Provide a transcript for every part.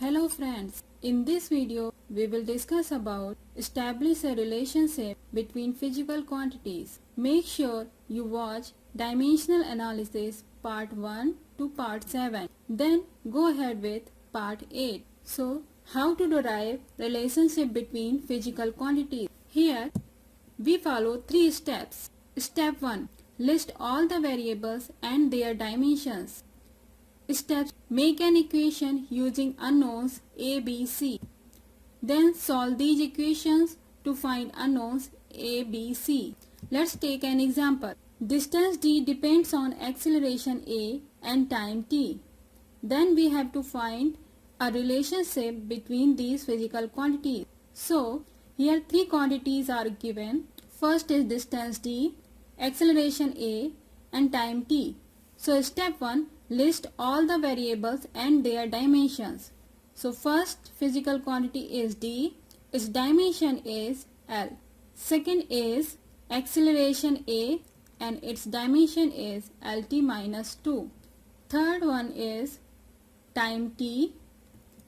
Hello friends, in this video we will discuss about establish a relationship between physical quantities. Make sure you watch dimensional analysis part 1 to part 7. Then go ahead with part 8. So, how to derive relationship between physical quantities? Here we follow 3 steps. Step 1. List all the variables and their dimensions. Steps: make an equation using unknowns a, b, c. Then solve these equations to find unknowns a, b, c. Let's take an example. Distance d depends on acceleration a and time t. Then we have to find a relationship between these physical quantities. So, here 3 quantities are given. First is distance d, acceleration a and time t. So, step 1. List all the variables and their dimensions. So first physical quantity is d, its dimension is L. Second is acceleration a and its dimension is Lt minus 2. Third one is time t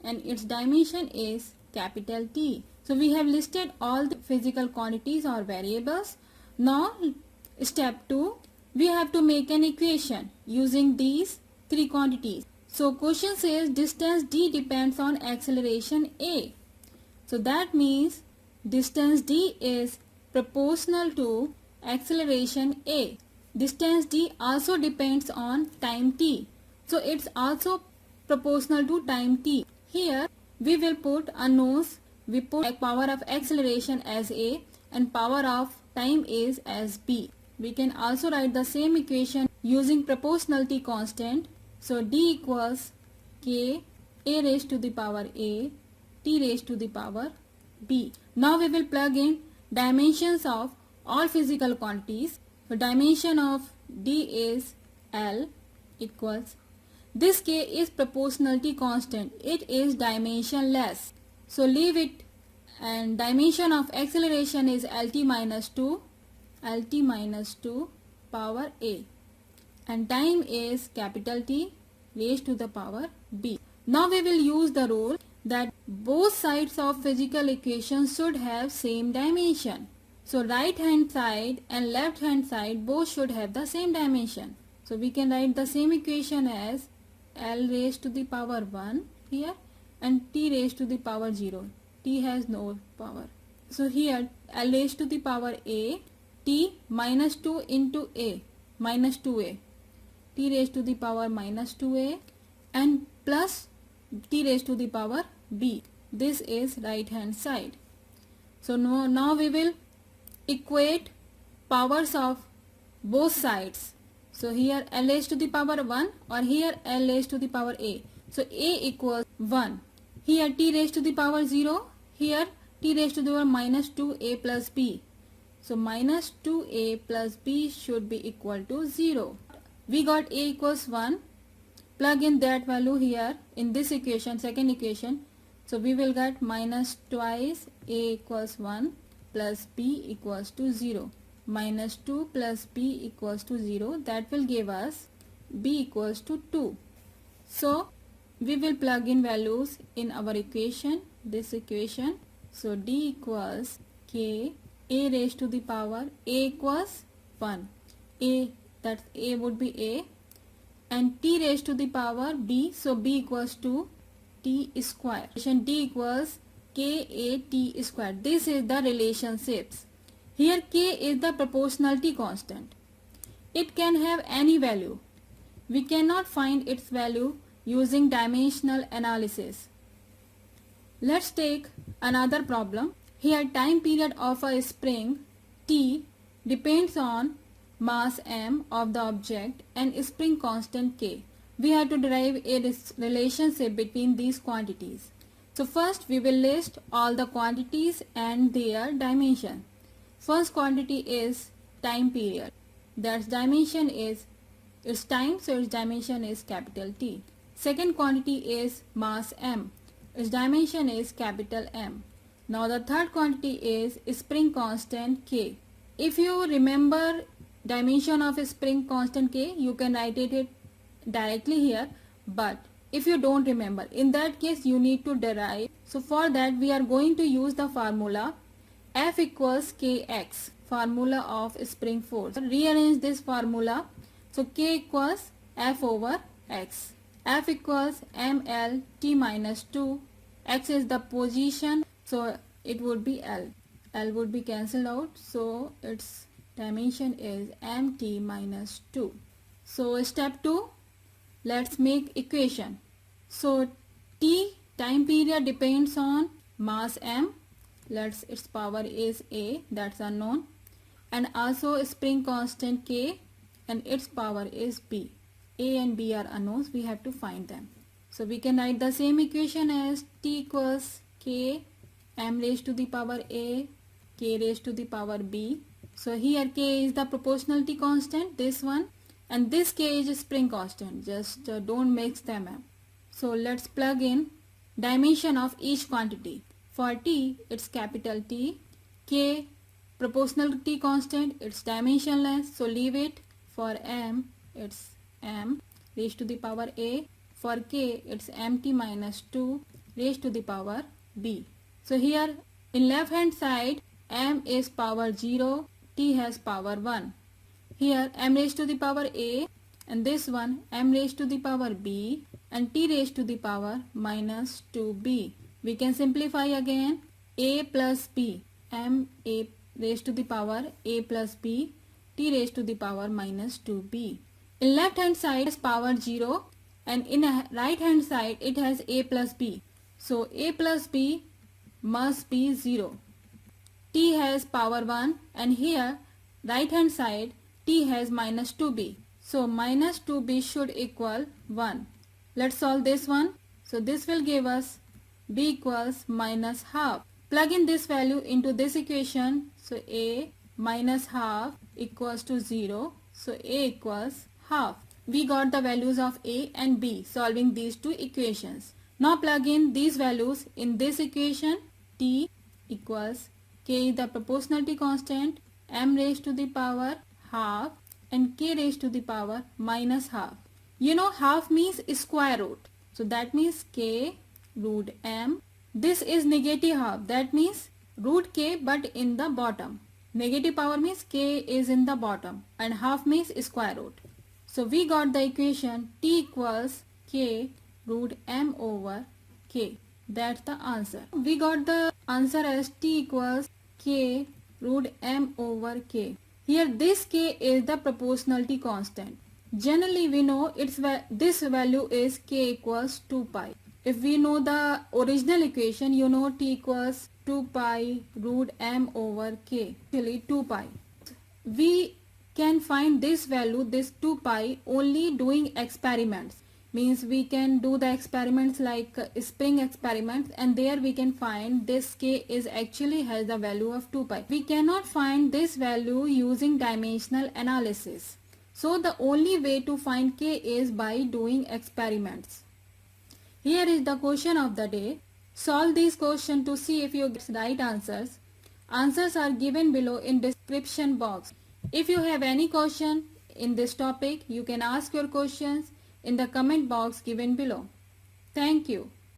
and its dimension is capital T. So we have listed all the physical quantities or variables. Now step 2, we have to make an equation using these 3 quantities. So question says distance d depends on acceleration a. So that means distance d is proportional to acceleration a. Distance d also depends on time t. So it's also proportional to time t. Here we will put unknowns. We put power of acceleration as a and power of time is as b. We can also write the same equation using proportionality constant. So d equals k a raised to the power a t raised to the power b. Now we will plug in dimensions of all physical quantities. The dimension of d is L equals, this k is proportionality constant. It is dimensionless. So leave it, and dimension of acceleration is Lt minus 2 power a. And time is capital T raised to the power b. Now we will use the rule that both sides of physical equation should have same dimension. So right hand side and left hand side both should have the same dimension. So we can write the same equation as L raised to the power 1 here and T raised to the power 0. T has no power. So here L raised to the power a, T minus 2 into a, minus 2a. T raised to the power minus 2a and plus t raised to the power b. This is right hand side. So now we will equate powers of both sides. So here L raised to the power 1 or here L raised to the power a. So a equals 1. Here t raised to the power 0. Here t raised to the power minus 2a plus b. So minus 2a plus b should be equal to 0. We got a equals 1. Plug in that value here in this equation, second equation. So we will get minus twice a equals 1 plus b equals to 0. Minus 2 plus b equals to 0. That will give us b equals to 2. So we will plug in values in our equation, this equation. So d equals k a raised to the power a equals 1. A, that a would be a, and t raised to the power b, so b equals to t square. D equals k a t square. This is the relationships. Here k is the proportionality constant. It can have any value. We cannot find its value using dimensional analysis. Let's take another problem. Here time period of a spring T depends on mass m of the object and spring constant k. We have to derive a relationship between these quantities. So first we will list all the quantities and their dimension. First quantity is time period. That's dimension is its time, so its dimension is capital T. Second quantity is mass m. Its dimension is capital M. Now the third quantity is spring constant k. If you remember dimension of a spring constant k, you can write it directly here, but if you don't remember. In that case, you need to derive. So for that, we are going to use the formula F equals Kx, formula of spring force. Rearrange this formula. So K equals F over X. F equals ml t minus 2. X is the position, so it would be L. L would be cancelled out, so its dimension is mt minus 2. So step 2, let's make equation. So t, time period, depends on mass m. Its power is a, that's unknown, and also spring constant k, and its power is b. A and b are unknowns, we have to find them. So we can write the same equation as t equals k m raised to the power a, k raised to the power b. So here k is the proportionality constant, this one, and this k is spring constant. Just don't mix them up. So let's plug in dimension of each quantity. For t, it's capital T. K, proportionality constant, it's dimensionless, so leave it. For m, it's m raised to the power a. For k, it's mt minus 2 raised to the power b. So here in left hand side, m is power 0, t has power 1. Here m raised to the power a, and this one m raised to the power b, and t raised to the power minus 2b. We can simplify again. A plus b, m a raised to the power a plus b, t raised to the power minus 2b. In left hand side is power 0, and in right hand side it has a plus b. So a plus b must be 0. T has power 1, and here right hand side t has minus 2b. So minus 2b should equal 1. Let's solve this one. So this will give us b equals minus half. Plug in this value into this equation. So a minus half equals to 0. So a equals half. We got the values of a and b solving these two equations. Now plug in these values in this equation. T equals k is the proportionality constant, m raised to the power half, and k raised to the power minus half. You know half means square root. So that means k root m. This is negative half. That means root k but in the bottom. Negative power means k is in the bottom, and half means square root. So we got the equation t equals k root m over k. That's the answer. We got the answer as t equals k root m over k. Here this k is the proportionality constant. Generally we know this value is k equals 2 pi. If we know the original equation, you know t equals 2 pi root m over k, actually 2 pi. We can find this value, this 2 pi, only doing experiments. Means we can do the experiments like spring experiments, and there we can find this k is actually has the value of 2 pi. We cannot find this value using dimensional analysis. So the only way to find k is by doing experiments. Here is the question of the day. Solve this question to see if you get right answers. Answers are given below in description box. If you have any question in this topic, you can ask your questions in the comment box given below. Thank you.